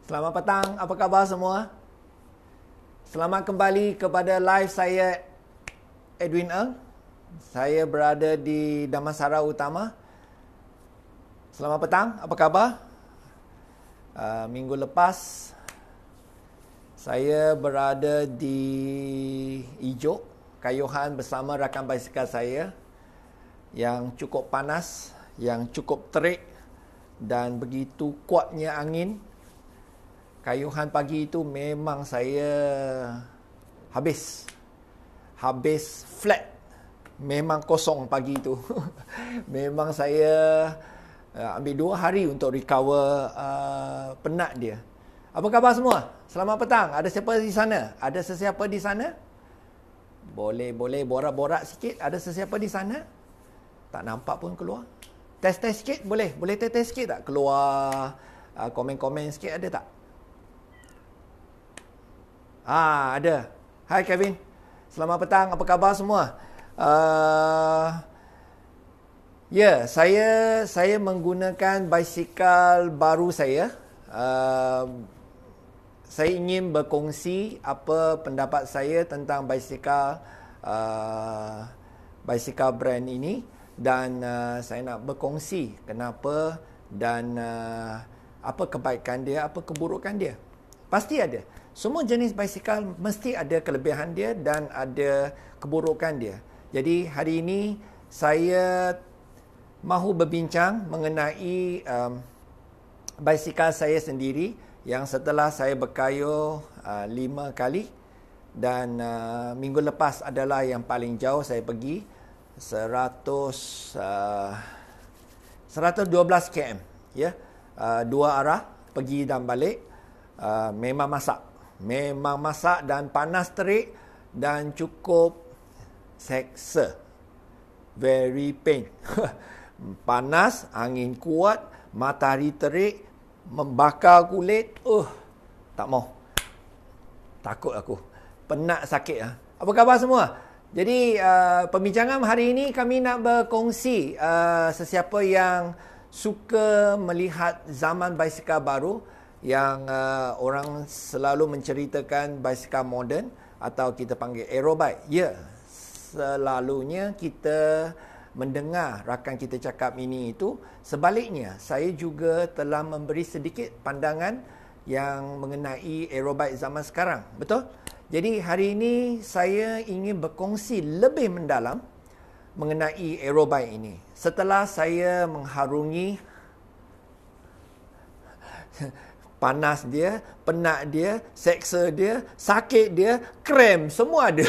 Selamat petang, apa khabar semua? Selamat kembali kepada live saya, Edwin Ng. Saya berada di Damansara Utama. Selamat petang, apa khabar? Minggu lepas, saya berada di Ijuk, Kayuhan bersama rakan basikal saya yang cukup panas, yang cukup terik dan begitu kuatnya angin. Kayuhan pagi itu memang saya habis flat, memang kosong pagi itu. Memang saya ambil 2 hari untuk recover penat dia. Apa khabar semua? Selamat petang. Ada siapa di sana? Ada sesiapa di sana? Boleh borak-borak sikit. Ada sesiapa di sana? Tak nampak pun keluar. Test sikit boleh? Boleh test sikit tak? Keluar komen-komen sikit ada tak? Ada. Hai Kevin. Selamat petang. Apa khabar semua? Saya menggunakan basikal baru saya. Saya ingin berkongsi apa pendapat saya tentang basikal brand ini dan saya nak berkongsi kenapa dan apa kebaikan dia, apa keburukan dia. Pasti ada. Semua jenis basikal mesti ada kelebihan dia dan ada keburukan dia. Jadi hari ini saya mahu berbincang mengenai basikal saya sendiri yang setelah saya berkayuh 5 kali dan minggu lepas adalah yang paling jauh saya pergi 112 km ya. 2 arah pergi dan balik. Memang masak dan panas terik dan cukup seksa. Very pain. Panas, angin kuat, matahari terik, membakar kulit. Tak mau. Takut aku. Penat sakit. Apa khabar semua? Jadi perbincangan hari ini kami nak berkongsi sesiapa yang suka melihat zaman basikal baru yang orang selalu menceritakan basikal moden atau kita panggil aerobike. Ya, selalunya kita mendengar rakan kita cakap ini itu. Sebaliknya, saya juga telah memberi sedikit pandangan yang mengenai aerobike zaman sekarang. Betul? Jadi hari ini saya ingin berkongsi lebih mendalam mengenai aerobike ini. Setelah saya mengharungi panas dia, penat dia, seksa dia, sakit dia, krem, semua ada.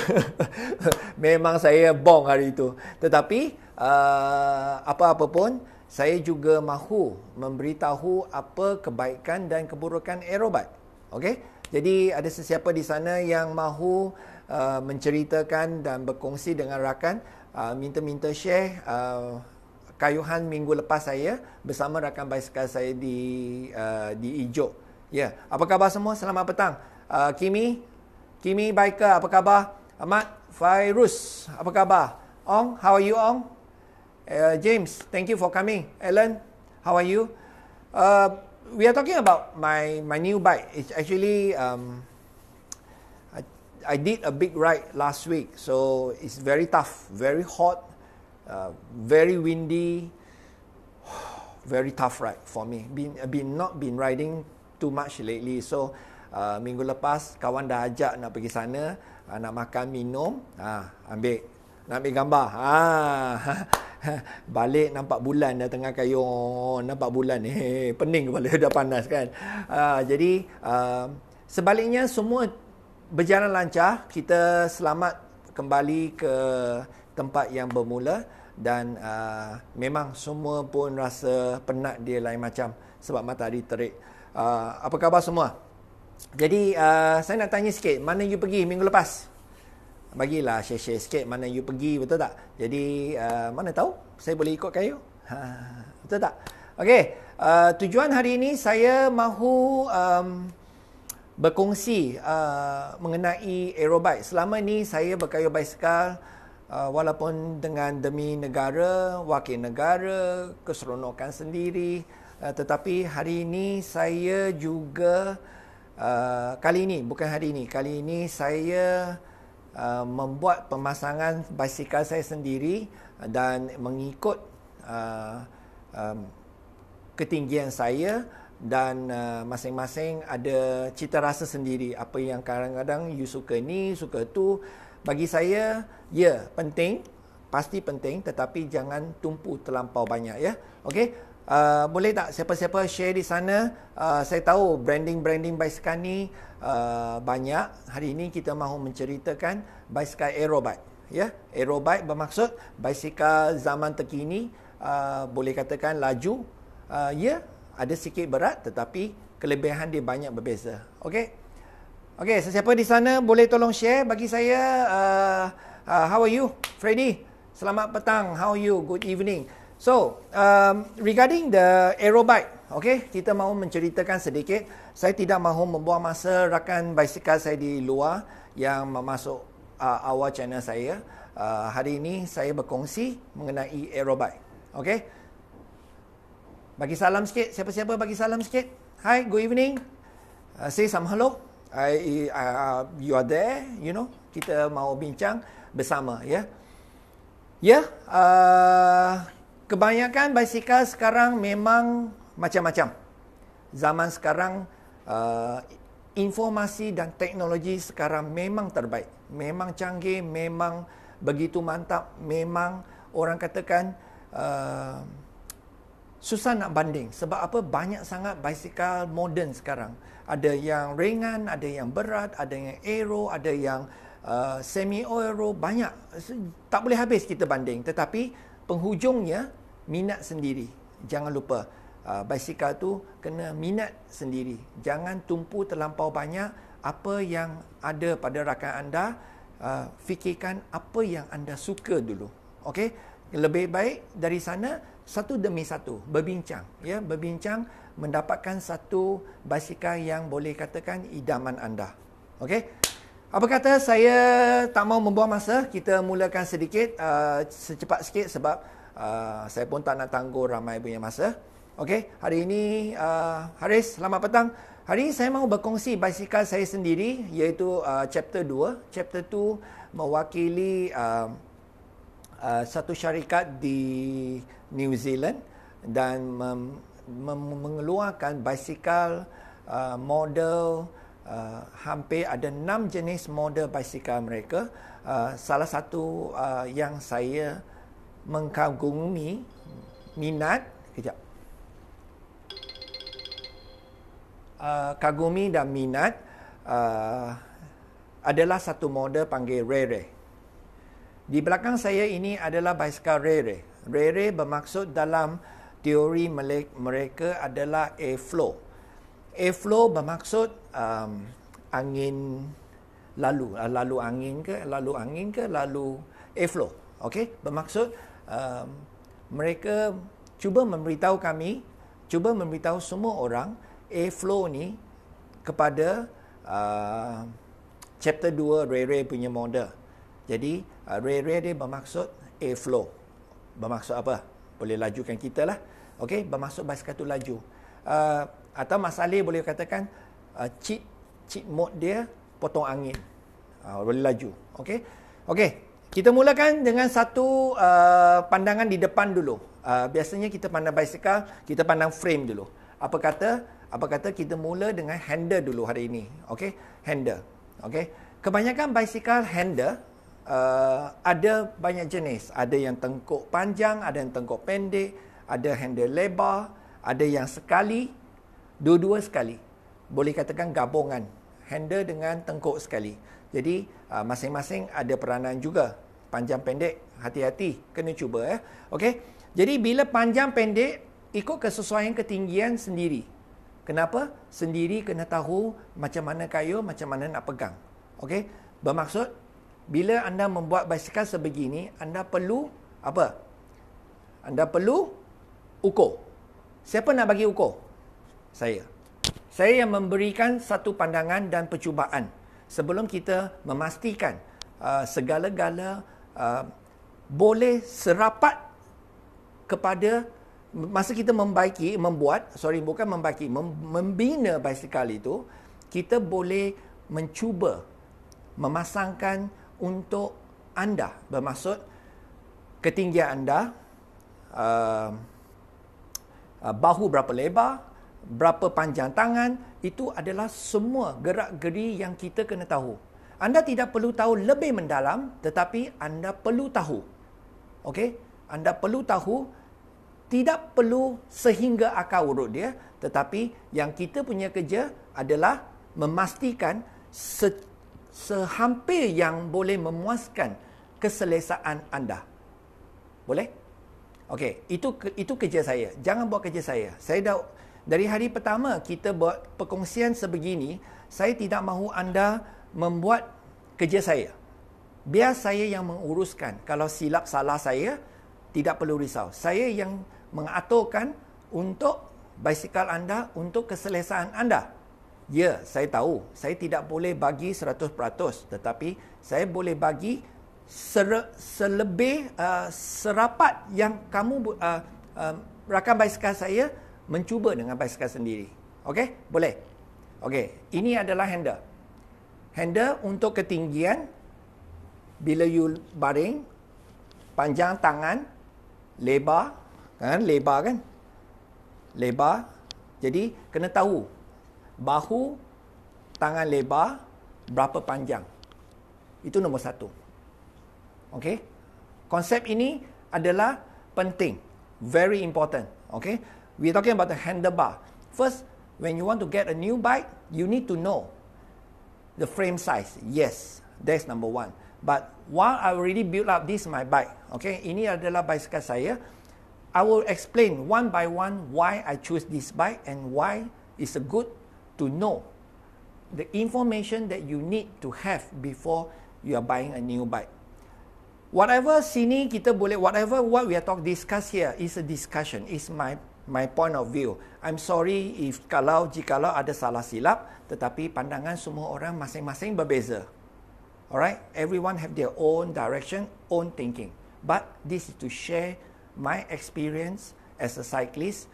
Memang saya bong hari itu. Tetapi apa-apa pun, saya juga mahu memberitahu apa kebaikan dan keburukan aerobike. Okey? Jadi ada sesiapa di sana yang mahu menceritakan dan berkongsi dengan rakan, minta share kayuhan minggu lepas saya bersama rakan basikal saya di Ijuk. Ya, apa khabar semua? Selamat petang. Kimi biker, apa khabar? Ahmad Fairuz, apa khabar? Ong, how are you Ong? James, thank you for coming. Ellen, how are you? We are talking about my new bike. It's actually I did a big ride last week, so it's very tough, very hot, very windy, very tough ride for me. Not been riding too much lately. So minggu lepas kawan dah ajak nak pergi sana, nak makan minum, nak ambil gambar. Balik nampak bulan dah tengah kayu, nampak bulan ni, pening kepala dah panas kan. Jadi sebaliknya semua berjalan lancar, kita selamat kembali ke tempat yang bermula dan memang semua pun rasa penat dia lain macam sebab matahari terik. Apa khabar semua? Jadi saya nak tanya sikit, mana you pergi minggu lepas? Bagilah share sikit mana you pergi, betul tak? Jadi mana tahu saya boleh ikut kayu. Betul tak? Okey, tujuan hari ini saya mahu berkongsi mengenai aerobike. Selama ni saya berkayuh basikal walaupun demi negara, wakil negara, keseronokan sendiri, Tetapi hari ini saya juga kali ini saya membuat pemasangan basikal saya sendiri dan mengikut ketinggian saya, dan masing-masing ada cita rasa sendiri. Apa yang kadang-kadang you suka ni, suka tu. Bagi saya, ya, penting, pasti penting, tetapi jangan tumpu terlampau banyak, ya. Okey, boleh tak siapa-siapa share di sana? Saya tahu branding basikal ni banyak. Hari ini kita mahu menceritakan basikal aerobike, ya. Aerobike bermaksud basikal zaman terkini, boleh katakan laju, ya, ada sikit berat tetapi kelebihan dia banyak berbeza. Okey. Okey, sesiapa di sana boleh tolong share bagi saya. How are you, Freddy? Selamat petang. How are you? Good evening. So, regarding the aerobike, okey, kita mahu menceritakan sedikit. Saya tidak mahu membuang masa rakan basikal saya di luar yang masuk awal channel saya. Hari ini saya berkongsi mengenai aerobike. Okey. Bagi salam sikit. Siapa-siapa bagi salam sikit? Hi, good evening. Say some hello. You are there, you know. Kita mahu bincang bersama, ya. Ya, kebanyakan basikal sekarang memang macam-macam. Zaman sekarang, informasi dan teknologi sekarang memang terbaik. Memang canggih, memang begitu mantap. Memang orang katakan susah nak banding. Sebab apa? Banyak sangat basikal moden sekarang. Ada yang ringan, ada yang berat, ada yang aero, ada yang semi-aero. Banyak. Tak boleh habis kita banding. Tetapi penghujungnya minat sendiri. Jangan lupa, basikal tu kena minat sendiri. Jangan tumpu terlampau banyak. Apa yang ada pada rakan anda, fikirkan apa yang anda suka dulu. Okey? Lebih baik dari sana, satu demi satu berbincang, ya, berbincang mendapatkan satu basikal yang boleh katakan idaman anda. Okey, apa kata, saya tak mau membuang masa, kita mulakan sedikit, secepat sikit sebab saya pun tak nak tangguh ramai punya masa. Okey, hari ini Haris, selamat petang. Hari ini saya mahu berkongsi basikal saya sendiri, iaitu chapter 2. Chapter 2 mewakili satu syarikat di New Zealand dan mengeluarkan basikal model, hampir ada 6 jenis model basikal mereka. Salah satu yang saya mengagumi, minat, kagumi dan minat adalah satu model panggil Rere. Di belakang saya ini adalah basikal Rere. Rere bermaksud dalam teori mereka adalah airflow. Airflow bermaksud angin lalu. Lalu angin ke, lalu airflow. Okey, bermaksud mereka cuba memberitahu kami, cuba memberitahu semua orang airflow ni kepada chapter 2 Rere punya model. Jadi Rere dia bermaksud airflow. Bermaksud apa? Boleh lajukan kita lah. Okey, bermaksud basikal tu laju. Atau Mas Ali boleh katakan cheat mode dia potong angin. Boleh laju. Okey. Okey, kita mulakan dengan satu pandangan di depan dulu. Biasanya kita pandang basikal, kita pandang frame dulu. Apa kata kita mula dengan handle dulu hari ini. Okey, handle. Okey. Kebanyakan basikal handle ada banyak jenis. Ada yang tengkuk panjang, ada yang tengkuk pendek, ada handle lebar, ada yang sekali, dua-dua sekali. Boleh katakan gabungan handle dengan tengkuk sekali. Jadi masing-masing ada peranan juga. Panjang pendek, hati-hati, kena cuba ya. Okey. Jadi bila panjang pendek ikut kesesuaian ketinggian sendiri. Kenapa? Sendiri kena tahu macam mana kayuh, macam mana nak pegang. Okey. Bermaksud bila anda membuat basikal sebegini, anda perlu apa? Anda perlu ukur. Siapa nak bagi ukur? Saya. Saya yang memberikan satu pandangan dan percubaan sebelum kita memastikan segala-gala boleh serapat kepada masa kita membina basikal itu, kita boleh mencuba memasangkan untuk anda, bermaksud ketinggian anda, bahu berapa lebar, berapa panjang tangan, itu adalah semua gerak-geri yang kita kena tahu. Anda tidak perlu tahu lebih mendalam, tetapi anda perlu tahu. Okey? Anda perlu tahu, tidak perlu sehingga akar urut dia, tetapi yang kita punya kerja adalah memastikan sehampir yang boleh memuaskan keselesaan anda. Boleh? Okey, itu kerja saya. Jangan buat kerja saya. Saya dah dari hari pertama kita buat perkongsian sebegini, saya tidak mahu anda membuat kerja saya. Biar saya yang menguruskan. Kalau silap salah saya, tidak perlu risau. Saya yang mengaturkan untuk basikal anda, untuk keselesaan anda. Ya, saya tahu. Saya tidak boleh bagi 100%. Tetapi saya boleh bagi serapat yang kamu rakan basikal saya mencuba dengan basikal sendiri. Okey? Boleh? Okey. Ini adalah handle. Handle untuk ketinggian. Bila you baring, panjang tangan, lebar. Lebar kan? Lebar. Jadi, kena tahu. Bahu, tangan lebar, berapa panjang. Itu nombor 1. Okey? Konsep ini adalah penting. Very important. Okay? We're talking about the handlebar. First, when you want to get a new bike, you need to know the frame size. Yes, that's number 1. But while I already built up this my bike, okay, ini adalah basikal saya, I will explain one by one why I choose this bike and why it's good to know the information that you need to have before you are buying a new bike. Whatever sini kita boleh, whatever what we are discuss here is a discussion, is my point of view. I'm sorry jikalau ada salah silap, tetapi pandangan semua orang masing-masing berbeza. Alright, everyone have their own direction, own thinking. But this is to share my experience as a cyclist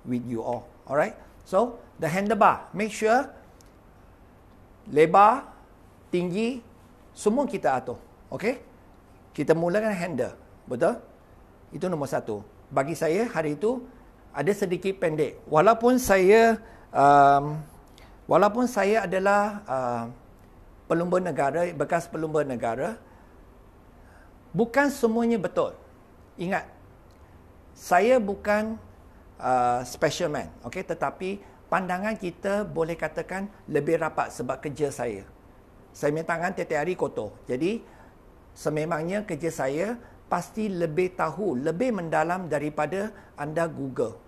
with you all. Alright, so the handlebar, make sure lebar, tinggi, semua kita atur. Okay? Kita mulakan handle. Betul? Itu nombor 1. Bagi saya hari itu ada sedikit pendek. Walaupun saya adalah pelumba negara, bekas pelumba negara, bukan semuanya betul. Ingat, saya bukan special man, okay? Tetapi pandangan kita boleh katakan lebih rapat sebab kerja saya. Saya punya tangan tiap-tiap hari kotor. Jadi, sememangnya kerja saya pasti lebih tahu, lebih mendalam daripada anda Google.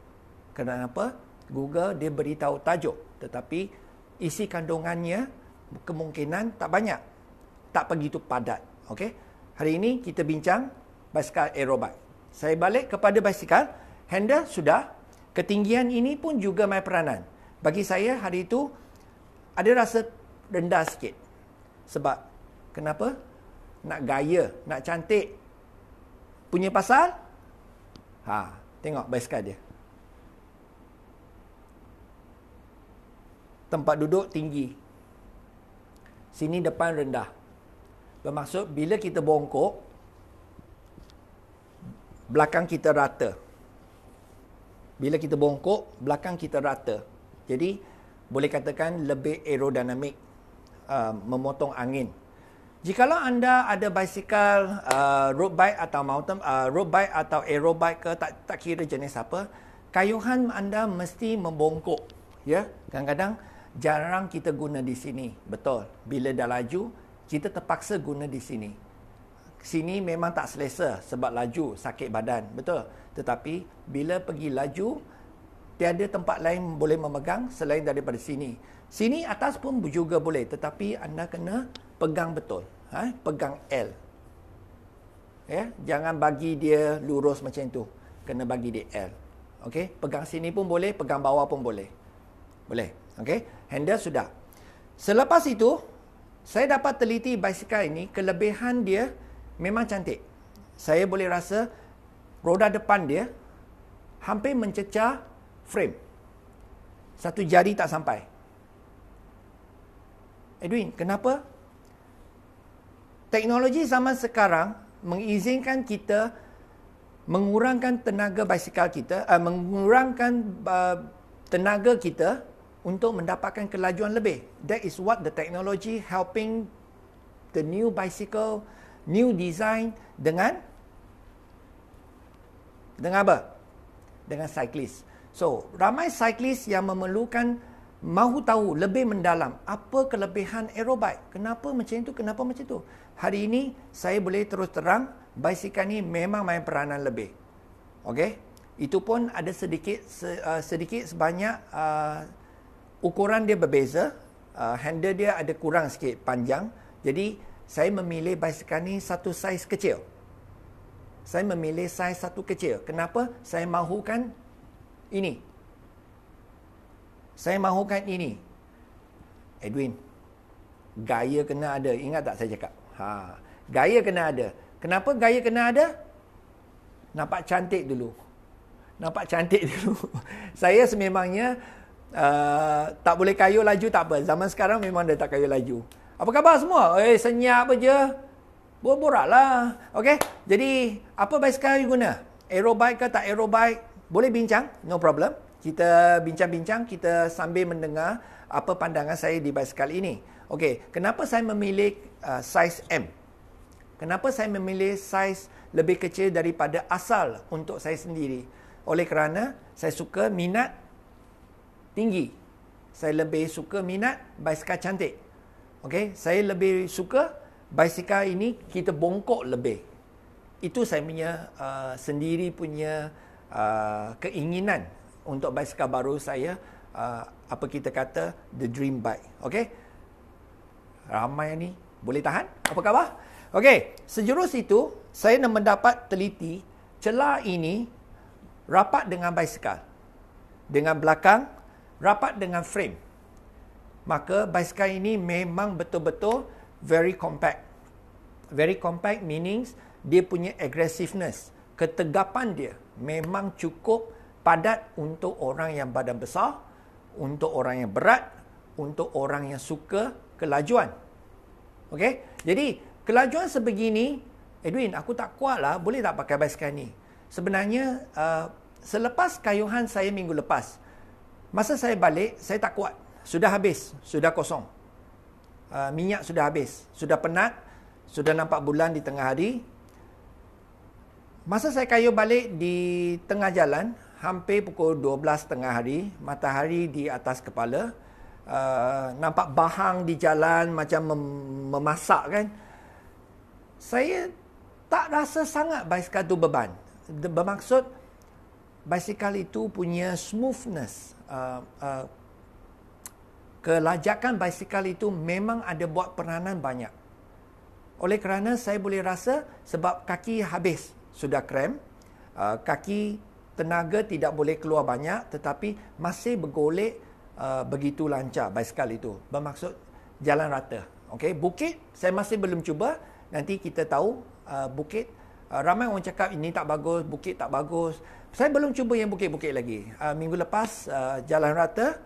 Kenapa? Google dia beritahu tajuk, tetapi isi kandungannya kemungkinan tak banyak, tak begitu padat. Okey? Hari ini kita bincang basikal aerobike. Saya balik kepada basikal, handle sudah, ketinggian ini pun juga main peranan. Bagi saya hari itu ada rasa rendah sikit. Sebab kenapa? Nak gaya, nak cantik. Punya pasal? Tengok basikal dia. Tempat duduk tinggi. Sini depan rendah. Bermaksud bila kita bongkok, belakang kita rata. Bila kita bongkok, belakang kita rata. Jadi, boleh katakan lebih aerodinamik, memotong angin. Jikalau anda ada basikal road bike atau road bike atau aerobike ke, tak kira jenis apa, kayuhan anda mesti membongkok. Ya, kadang-kadang jarang kita guna di sini. Betul. Bila dah laju, kita terpaksa guna di sini. Sini memang tak selesa sebab laju, sakit badan. Betul. Tetapi bila pergi laju, tiada tempat lain boleh memegang selain daripada sini. Sini atas pun juga boleh, tetapi anda kena pegang betul. Pegang L. Ya, jangan bagi dia lurus macam tu. Kena bagi dia L. Okey, pegang sini pun boleh, pegang bawah pun boleh. Boleh. Okey, handle sudah. Selepas itu, saya dapat teliti basikal ini, kelebihan dia memang cantik. Saya boleh rasa roda depan dia hampir mencecah frame. Satu jari tak sampai. Edwin, kenapa? Teknologi zaman sekarang mengizinkan kita mengurangkan tenaga basikal kita, mengurangkan tenaga kita untuk mendapatkan kelajuan lebih. That is what the technology helping the new bicycle, new design dengan apa? Dengan cyclist. So, ramai cyclist yang memerlukan mahu tahu lebih mendalam apa kelebihan aerobike. Kenapa macam itu, kenapa macam itu. Hari ini saya boleh terus terang basikal ni memang main peranan lebih. Okey? Itu pun ada sedikit sebanyak ukuran dia berbeza. Handle dia ada kurang sikit panjang. Jadi saya memilih basikal ni satu saiz kecil. Saya memilih saiz satu kecil. Kenapa? Saya mahukan ini. Saya mahukan ini. Edwin, gaya kena ada. Ingat tak saya cakap? Gaya kena ada. Kenapa gaya kena ada? Nampak cantik dulu. Nampak cantik dulu. Saya sememangnya tak boleh kayuh laju tak apa. Zaman sekarang memang dah tak kayuh laju. Apa khabar semua? Senyap aja. Borak lah. Okey. Jadi, apa basikal you guna? Aerobike ke tak aerobike? Boleh bincang. No problem. Kita bincang-bincang. Kita sambil mendengar apa pandangan saya di basikal ini. Okey. Kenapa saya memilih saiz M? Kenapa saya memilih saiz lebih kecil daripada asal untuk saya sendiri? Oleh kerana saya suka minat tinggi. Saya lebih suka minat basikal cantik. Okey. Saya lebih suka basikal ini kita bongkok lebih. Itu saya punya sendiri punya keinginan untuk basikal baru saya. Apa kita kata the dream bike. Okey. Ramai ni boleh tahan? Apa khabar? Okey, sejurus itu saya nak mendapat teliti celah ini rapat dengan basikal. Dengan belakang rapat dengan frame. Maka basikal ini memang betul-betul very compact. Very compact meanings dia punya aggressiveness. Ketegapan dia memang cukup padat untuk orang yang badan besar, untuk orang yang berat, untuk orang yang suka kelajuan. Okey? Jadi, kelajuan sebegini, Edwin, aku tak kuat lah, boleh tak pakai basikal ni? Sebenarnya, selepas kayuhan saya minggu lepas, masa saya balik, saya tak kuat. Sudah habis, sudah kosong. Minyak sudah habis, sudah penat, sudah nampak bulan di tengah hari. Masa saya kayuh balik di tengah jalan, hampir pukul 12 tengah hari, matahari di atas kepala, nampak bahang di jalan macam memasak kan. Saya tak rasa sangat basikal itu beban. Bermaksud, basikal itu punya smoothness. Kelajakan basikal itu memang ada buat peranan banyak. Oleh kerana saya boleh rasa sebab kaki habis, sudah krem, kaki tenaga tidak boleh keluar banyak tetapi masih bergolek begitu lancar basikal itu. Bermaksud jalan rata. Okey, bukit saya masih belum cuba. Nanti kita tahu bukit. Ramai orang cakap ini tak bagus, bukit tak bagus. Saya belum cuba yang bukit-bukit lagi. Minggu lepas jalan rata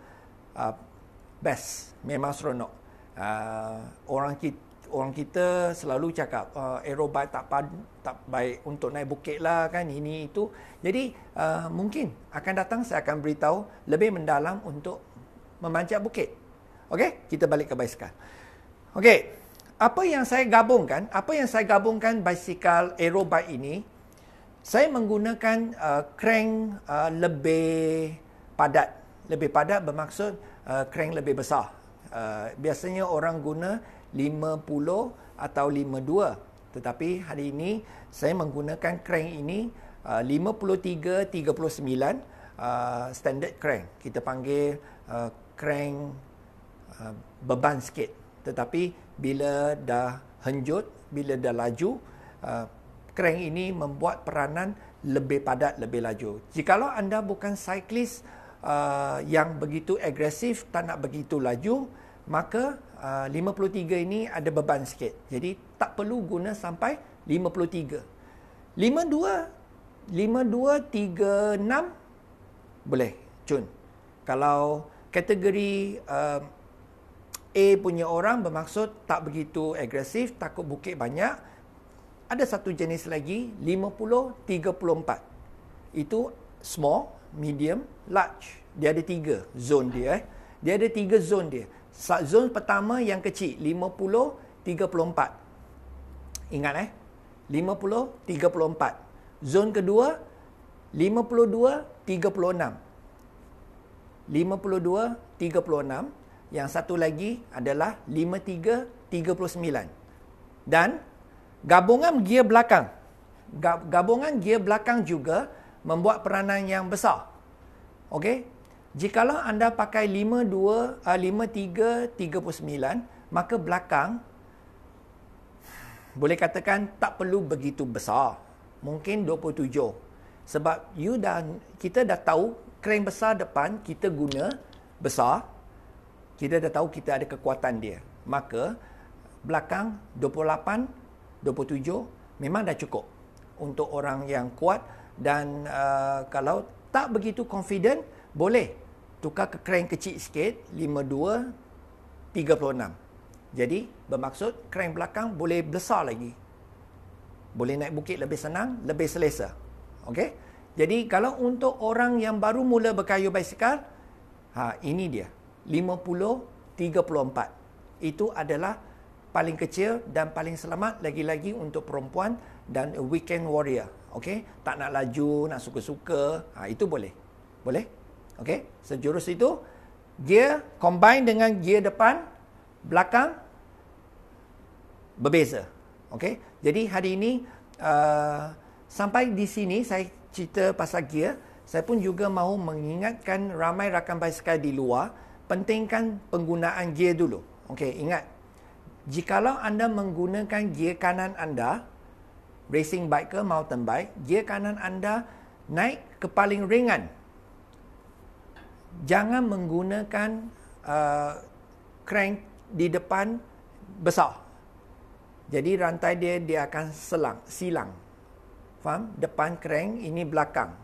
best, memang seronok. Orang kita selalu cakap aerobike tak baik untuk naik bukit lah kan, ini itu. Jadi mungkin akan datang saya akan beritahu lebih mendalam untuk memanjat bukit. Okey, kita balik ke basikal. Okey, apa yang saya gabungkan basikal aerobike ini, saya menggunakan crank lebih padat. Lebih padat bermaksud crank lebih besar. Biasanya orang guna 50 atau 52. Tetapi hari ini saya menggunakan crank ini 53 39 standard crank. Kita panggil crank beban sikit. Tetapi bila dah henjut, bila dah laju, crank ini membuat peranan lebih padat, lebih laju. Jikalau anda bukan cyclist yang begitu agresif, tak nak begitu laju, maka 53 ini ada beban sikit. Jadi tak perlu guna sampai 53. 52, 36 boleh. Cun. Kalau kategori A punya orang bermaksud tak begitu agresif, takut bukit banyak. Ada satu jenis lagi, 50-34. Itu small, medium, large. Dia ada 3 zone dia. Dia ada 3 zone dia. Zone pertama yang kecil, 50-34. Ingat 50-34. Zon kedua 52-36. 52-36. Yang satu lagi adalah 53-39. Dan gabungan gear belakang. Gabungan gear belakang juga membuat peranan yang besar. Okey? Jikalau anda pakai 53-39, maka belakang boleh katakan tak perlu begitu besar. Mungkin 27. Sebab kita dah tahu crank besar depan kita guna besar. Kita dah tahu kita ada kekuatan dia. Maka belakang 28, 27 memang dah cukup untuk orang yang kuat. Dan kalau tak begitu confident, boleh tukar ke crank kecil sikit, 52-36. Jadi, bermaksud crank belakang boleh besar lagi. Boleh naik bukit lebih senang, lebih selesa. Okey? Jadi, kalau untuk orang yang baru mula berkayuh basikal, ini dia. 50-34. Itu adalah paling kecil dan paling selamat lagi-lagi untuk perempuan dan weekend warrior. Okey? Tak nak laju, nak suka-suka. Itu boleh. Boleh? Okey? Sejurus itu, gear combine dengan gear depan, belakang, berbeza. Okey. Jadi hari ini sampai di sini saya cerita pasal gear. Saya pun juga mahu mengingatkan ramai rakan basikal di luar, pentingkan penggunaan gear dulu. Okey, ingat. Jikalau anda menggunakan gear kanan anda, racing bike ke mountain bike, gear kanan anda naik ke paling ringan. Jangan menggunakan crank di depan besar. Jadi rantai dia akan silang. Faham? Depan crank, ini belakang.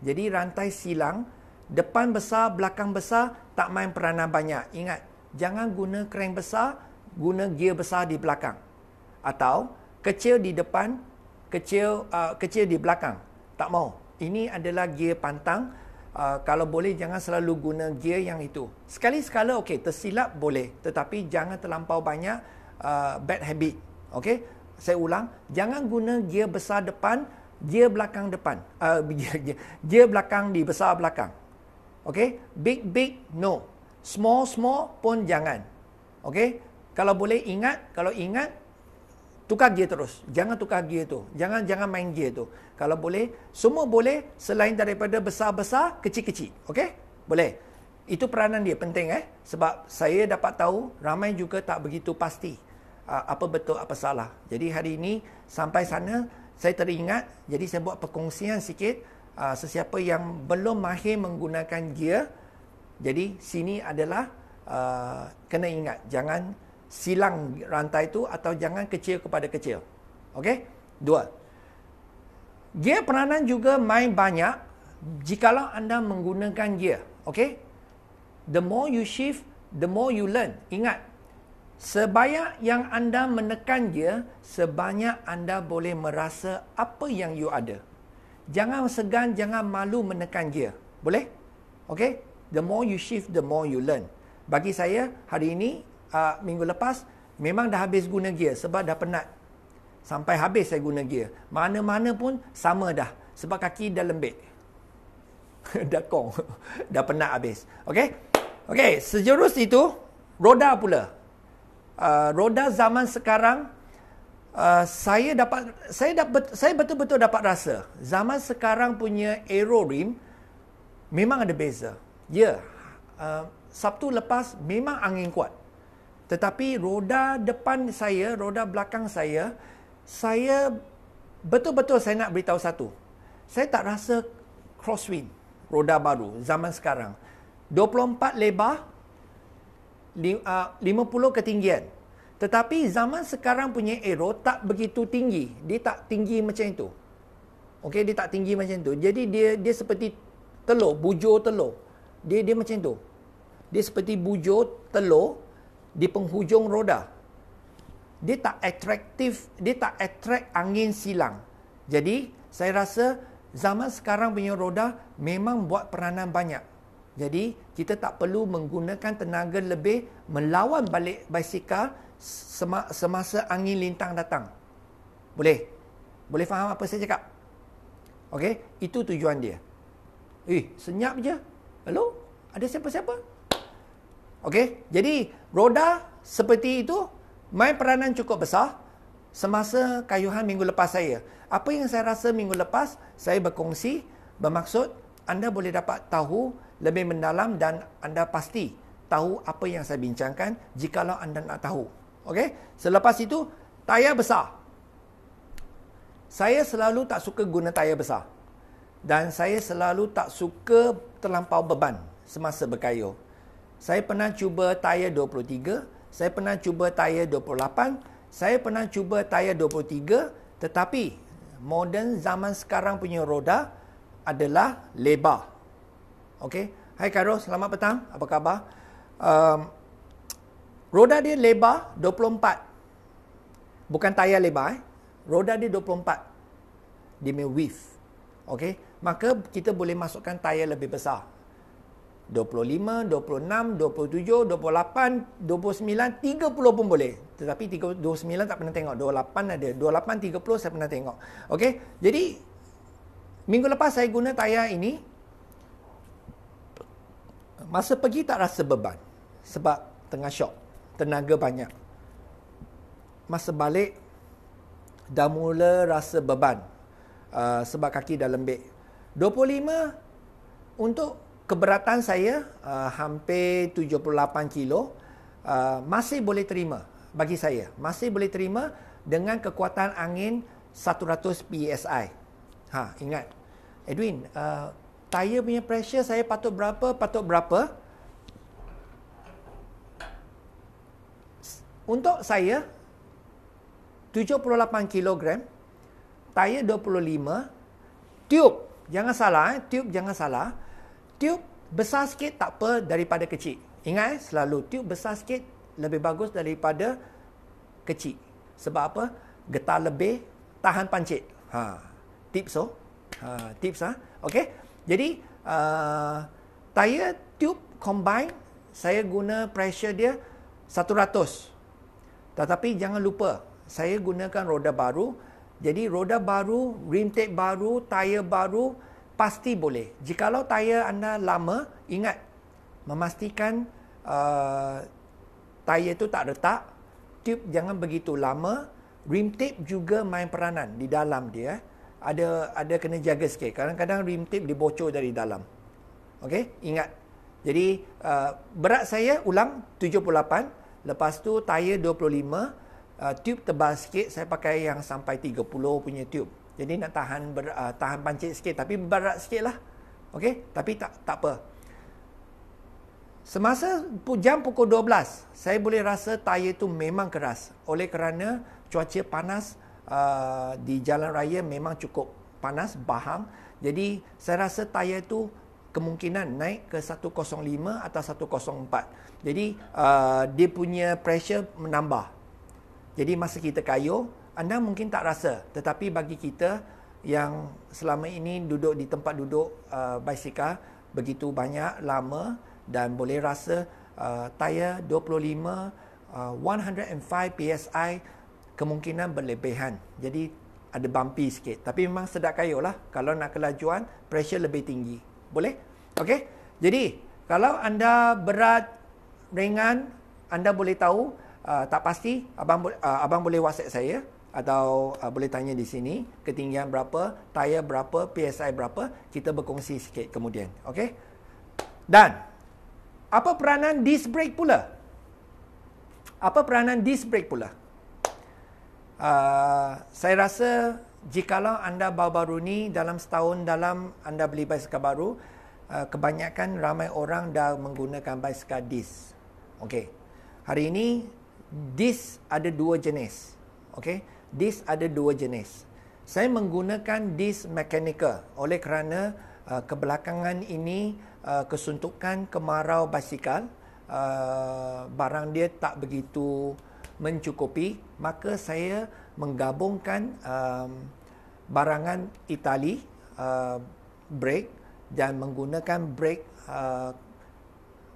Jadi rantai silang, depan besar, belakang besar, tak main peranan banyak. Ingat, jangan guna crank besar, guna gear besar di belakang. Atau kecil di depan, kecil di belakang. Tak mau. Ini adalah gear pantang. Kalau boleh jangan selalu guna gear yang itu. Sekali-sekala okey, tersilap boleh. Tetapi jangan terlampau banyak bad habit. Okey, saya ulang, jangan guna gear besar depan, gear belakang depan. Gear belakang di besar belakang. Okey, big no. Small pun jangan. Okey, kalau boleh kalau ingat tukar gear terus. Jangan tukar gear tu. Jangan main gear tu. Kalau boleh, semua boleh selain daripada besar-besar, kecil-kecil. Okey? Boleh. Itu peranan dia penting sebab saya dapat tahu ramai juga tak begitu pasti apa betul apa salah. Jadi hari ini sampai sana saya teringat, jadi saya buat perkongsian sikit sesiapa yang belum mahir menggunakan gear. Jadi sini adalah kena ingat, jangan silang rantai tu atau jangan kecil kepada kecil. Okey? 2. Gear peranan juga main banyak jikalau anda menggunakan gear. Okey? The more you shift, the more you learn. Ingat, sebanyak yang anda menekan gear, sebanyak anda boleh merasa apa yang you ada. Jangan segan, jangan malu menekan gear. Boleh? Okey? The more you shift, the more you learn. Bagi saya, hari ini, minggu lepas, memang dah habis guna gear sebab dah penat. Sampai habis saya guna gear. Mana-mana pun sama dah. Sebab kaki dah lembik. Dah kong. Dah penat habis. Okey? Okey, sejurus itu, roda pula. Roda zaman sekarang, saya betul-betul dapat rasa zaman sekarang punya aero rim memang ada beza. Ya, Sabtu lepas memang angin kuat. Tetapi roda depan saya, roda belakang saya betul-betul saya nak beritahu satu. Saya tak rasa crosswind roda baru zaman sekarang. 24 lebar, 50 ketinggian. Tetapi zaman sekarang punya aero tak begitu tinggi. Dia tak tinggi macam itu. Okey, dia tak tinggi macam itu. Jadi dia seperti telur, bujur telur. Dia macam tu. Dia seperti bujur telur di penghujung roda. Dia tak atraktif, dia tak attract angin silang. Jadi, saya rasa zaman sekarang punya roda memang buat peranan banyak. Jadi, kita tak perlu menggunakan tenaga lebih melawan balik basikal semasa angin lintang datang. Boleh? Boleh faham apa saya cakap? Okey, itu tujuan dia. Senyap je. Hello? Ada siapa-siapa? Okey, jadi roda seperti itu main peranan cukup besar semasa kayuhan minggu lepas saya. Apa yang saya rasa minggu lepas, saya berkongsi, bermaksud anda boleh dapat tahu lebih mendalam dan anda pasti tahu apa yang saya bincangkan jikalau anda nak tahu. Okey, selepas itu, tayar besar. Saya selalu tak suka guna tayar besar. Dan saya selalu tak suka terlampau beban semasa berkayuh. Saya pernah cuba tayar 23, saya pernah cuba tayar 28, saya pernah cuba tayar 23, tetapi moden zaman sekarang punya roda adalah lebar. Okey. Hai Karo, selamat petang. Apa khabar? Roda dia lebar 24. Bukan tayar lebar. Roda dia 24. Dia punya width. Okey. Maka kita boleh masukkan tayar lebih besar. 25, 26, 27, 28, 29, 30 pun boleh. Tetapi 29 tak pernah tengok. 28 ada. 28, 30 saya pernah tengok. Okey. Jadi, minggu lepas saya guna tayar ini. Masa pergi tak rasa beban. Sebab tengah syok. Tenaga banyak. Masa balik, dah mula rasa beban. Sebab kaki dah lembik. 25, untuk keberatan saya hampir 78 kilo, masih boleh terima bagi saya. Masih boleh terima dengan kekuatan angin 100 PSI. Ingat. Edwin, tayar punya pressure saya patut berapa? Patut berapa? Untuk saya, 78 kilogram, tayar 25, tube, jangan salah, tube jangan salah. Tube besar sikit tak apa daripada kecil. Ingat selalu tube besar sikit lebih bagus daripada kecil. Sebab apa? Getah lebih, tahan pancit. Tips tips Okey. Jadi tayar tube combine saya guna pressure dia 100. Tetapi jangan lupa, saya gunakan roda baru. Jadi roda baru, rim tape baru, tayar baru, pasti boleh. Jikalau tayar anda lama, ingat, memastikan tayar itu tak retak, tube jangan begitu lama, rim tape juga main peranan di dalam dia. Ada kena jaga sikit. Kadang-kadang rim tape dibocor dari dalam. Okey, ingat. Jadi berat saya ulang 78, lepas tu tayar 25, tube tebal sikit, saya pakai yang sampai 30 punya tube. Jadi nak tahan pancit sikit, tapi berat sikit lah. Okey, tapi tak apa. Semasa jam pukul 12, saya boleh rasa tayar itu memang keras. Oleh kerana cuaca panas di jalan raya memang cukup panas, bahang. Jadi saya rasa tayar itu kemungkinan naik ke 105 atau 104. Jadi dia punya pressure menambah. Jadi masa kita kayuh, anda mungkin tak rasa, tetapi bagi kita yang selama ini duduk di tempat duduk basikal begitu banyak lama dan boleh rasa tayar 25 105 PSI kemungkinan berlebihan. Jadi ada bumpy sikit, tapi memang sedap kayuh lah. Kalau nak kelajuan, pressure lebih tinggi. Boleh? Okey. Jadi kalau anda berat ringan, anda boleh tahu tak pasti, abang boleh WhatsApp saya atau boleh tanya di sini ketinggian berapa, tayar berapa, PSI berapa, kita berkongsi sikit kemudian. Okey? Dan apa peranan disc brake pula? Apa peranan disc brake pula? Saya rasa jikalau anda baru-baru ni dalam setahun dalam anda beli basikal baru, kebanyakan ramai orang dah menggunakan basikal disc. Okey. Hari ini disc ada dua jenis. Okey. Disc ada dua jenis. Saya menggunakan disc mechanical oleh kerana kebelakangan ini kesuntukan kemarau basikal, barang dia tak begitu mencukupi, maka saya menggabungkan barangan Itali, brake, dan menggunakan brake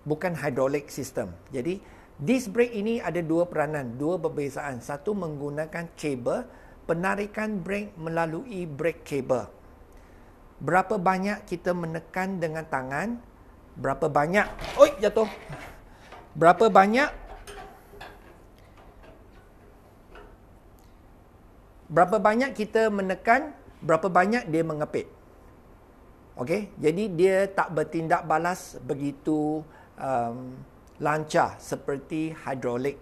bukan hydraulic system. Jadi disc brake ini ada dua peranan, dua perbezaan. Satu menggunakan kabel, penarikan brake melalui brake cable. Berapa banyak kita menekan dengan tangan, berapa banyak, oi jatuh. Berapa banyak kita menekan, berapa banyak dia mengepit. Okey, jadi dia tak bertindak balas begitu lancar seperti hidrolik.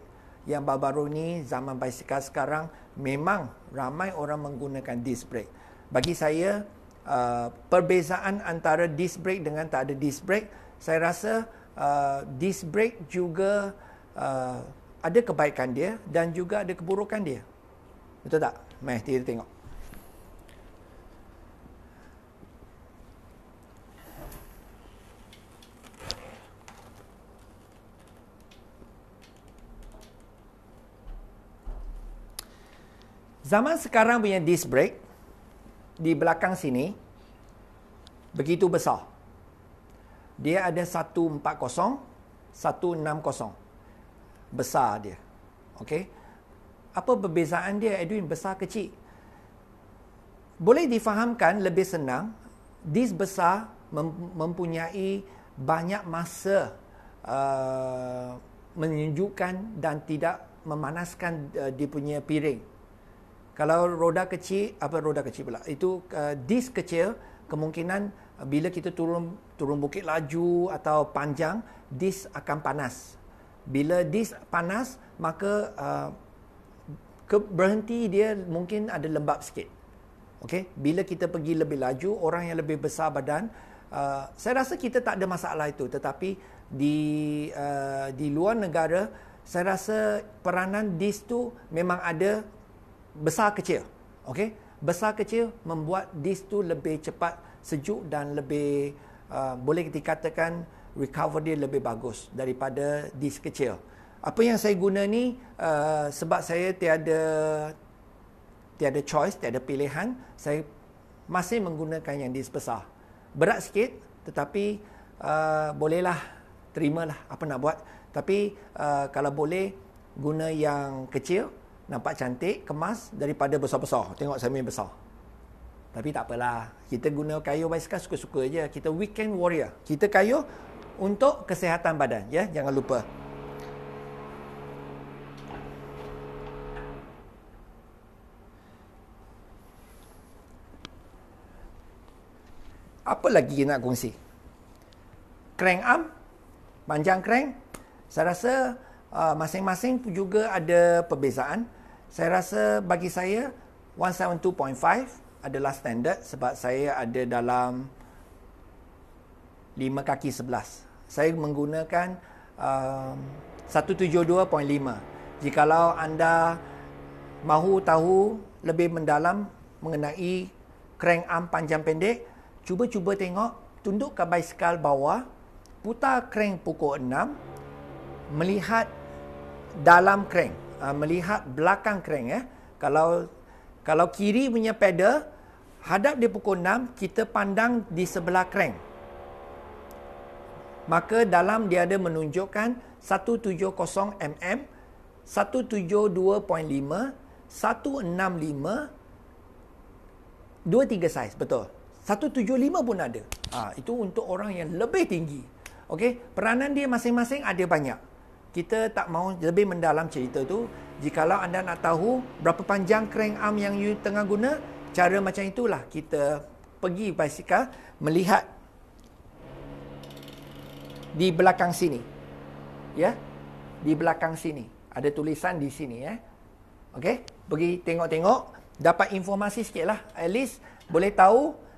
Yang baru-baru ni zaman basikal sekarang memang ramai orang menggunakan disc brake. Bagi saya perbezaan antara disc brake dengan tak ada disc brake, saya rasa disc brake juga ada kebaikan dia dan juga ada keburukan dia. Betul tak? Mari kita tengok. Zaman sekarang punya disc brake di belakang sini begitu besar. Dia ada 140, 160. Besar dia. Okey. Apa perbezaan dia, Edwin, besar kecil? Boleh difahamkan lebih senang, disc besar mempunyai banyak masa menyejukkan dan tidak memanaskan dia punya piring. Kalau roda kecil pula, itu disc kecil, kemungkinan bila kita turun bukit laju atau panjang, disc akan panas. Bila disc panas, maka berhenti dia mungkin ada lembab sikit. Okey, bila kita pergi lebih laju, orang yang lebih besar badan, saya rasa kita tak ada masalah itu. Tetapi di luar negara, saya rasa peranan disc tu memang ada besar kecil. Okey, besar kecil membuat disc tu lebih cepat sejuk dan lebih boleh dikatakan recover dia lebih bagus daripada disc kecil. Apa yang saya guna ni sebab saya tiada choice, tiada pilihan, saya masih menggunakan yang disc besar. Berat sikit tetapi bolehlah, terimalah, apa nak buat. Tapi kalau boleh guna yang kecil, nampak cantik, kemas daripada besar-besar. Tengok saya main besar. Tapi tak apalah. Kita guna kayuh basikal suka-suka je. Kita weekend warrior. Kita kayuh untuk kesihatan badan. Ya, jangan lupa. Apa lagi nak kongsi? Crank arm, panjang crank. Saya rasa masing-masing juga ada perbezaan. Saya rasa bagi saya 172.5 adalah standard sebab saya ada dalam 5 kaki 11. Saya menggunakan 172.5. Jikalau anda mahu tahu lebih mendalam mengenai crank arm panjang pendek, cuba tengok, tundukkan basikal bawah, putar crank pukul 6, melihat dalam crank, melihat belakang crank. Kalau kiri punya pedal hadap dia pukul 6, kita pandang di sebelah crank, maka dalam dia ada menunjukkan 170 mm, 172.5, 165, 23 saiz, betul. 175 pun ada. Itu untuk orang yang lebih tinggi. Okey, peranan dia masing-masing ada banyak. Kita tak mahu lebih mendalam cerita tu. Jikalau anda nak tahu berapa panjang crank arm yang you tengah guna, cara macam itulah kita pergi basikal, melihat di belakang sini. Ya, di belakang sini. Ada tulisan di sini. Okey, pergi tengok-tengok, dapat informasi sikit lah. At least boleh tahu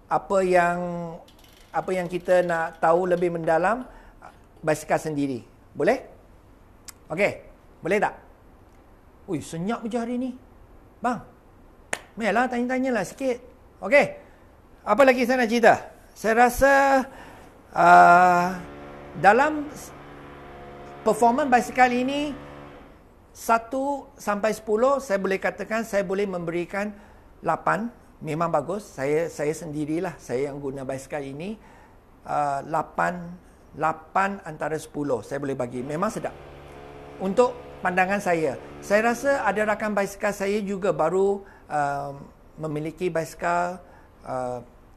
apa yang kita nak tahu lebih mendalam basikal sendiri. Boleh? Okey, boleh tak? Ui, senyap je hari ni. Bang, mailah tanya-tanyalah sikit. Okey. Apa lagi saya nak cerita? Saya rasa dalam performance basikal ini 1 sampai 10 saya boleh katakan saya boleh memberikan 8. Memang bagus. Saya sendirilah, saya yang guna basikal ini 8 antara 10 saya boleh bagi. Memang sedap. Untuk pandangan saya rasa ada rakan basikal saya juga baru memiliki basikal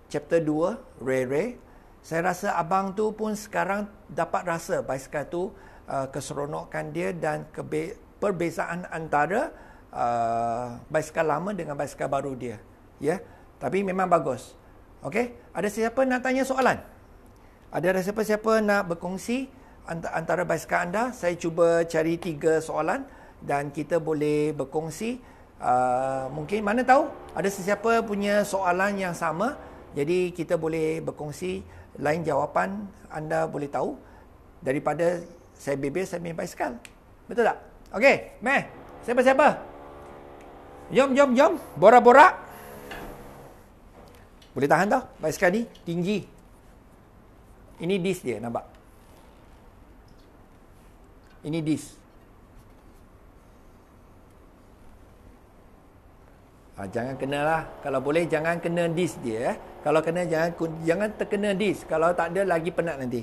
chapter 2 Ray. Saya rasa abang tu pun sekarang dapat rasa basikal tu keseronokan dia dan perbezaan antara basikal lama dengan basikal baru dia. Ya, tapi memang bagus. Okey, ada siapa nak tanya soalan? Ada siapa nak berkongsi antara basikal anda? Saya cuba cari 3 soalan dan kita boleh berkongsi. Mungkin mana tahu ada sesiapa punya soalan yang sama, jadi kita boleh berkongsi. Lain jawapan anda boleh tahu daripada saya bebas saya main basikal. Betul tak? Okey, meh. Siapa? Jom. Borak-borak. Boleh tahan tau basikal ni tinggi. Ini disc dia, nampak? Ini disc. Jangan kenalah. Kalau boleh jangan kena disc dia. Kalau kena jangan terkena disc. Kalau tak ada lagi penat nanti.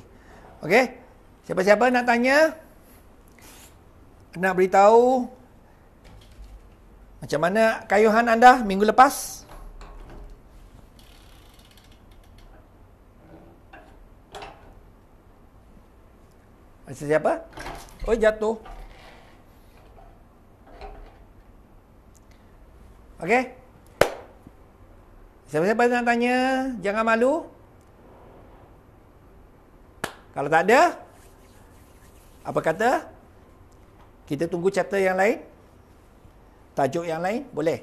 Okey? Siapa-siapa nak tanya? Nak beritahu macam mana kayuhan anda minggu lepas? Ada siapa? Oh, jatuh. Okey? Siapa-siapa nak tanya, jangan malu. Kalau tak ada, apa kata? Kita tunggu chapter yang lain. Tajuk yang lain, boleh?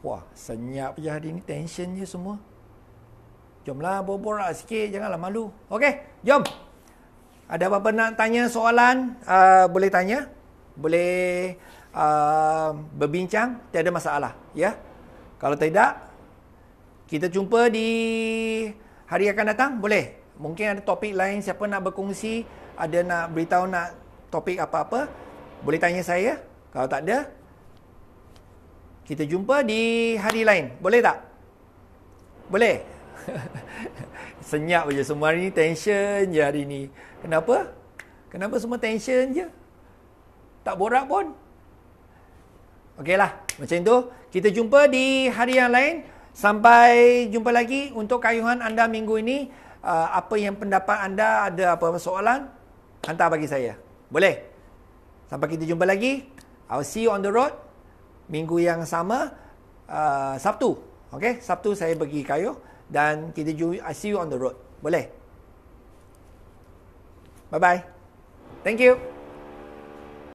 Wah, senyap je hari ni. Tension je semua. Jomlah borak-borak sikit. Janganlah malu. Okey, jom. Ada apa-apa nak tanya soalan? Boleh tanya. Boleh berbincang. Tiada masalah. Ya. Kalau tidak, kita jumpa di hari akan datang. Boleh. Mungkin ada topik lain. Siapa nak berkongsi, ada nak beritahu nak topik apa-apa, boleh tanya saya. Kalau tak ada, kita jumpa di hari lain. Boleh tak? Boleh? Senyap je semua hari ni. Tension je hari ni. Kenapa? Kenapa semua tension je? Tak borak pun. Okeylah. Macam tu. Kita jumpa di hari yang lain. Sampai jumpa lagi. Untuk kayuhan anda minggu ini, apa yang pendapat anda, ada apa soalan, hantar bagi saya. Boleh? Sampai kita jumpa lagi. I'll see you on the road. Minggu yang sama, Sabtu. Okay? Sabtu saya pergi kayu. Dan kita jumpa, I see you on the road. Boleh? Bye-bye. Thank you.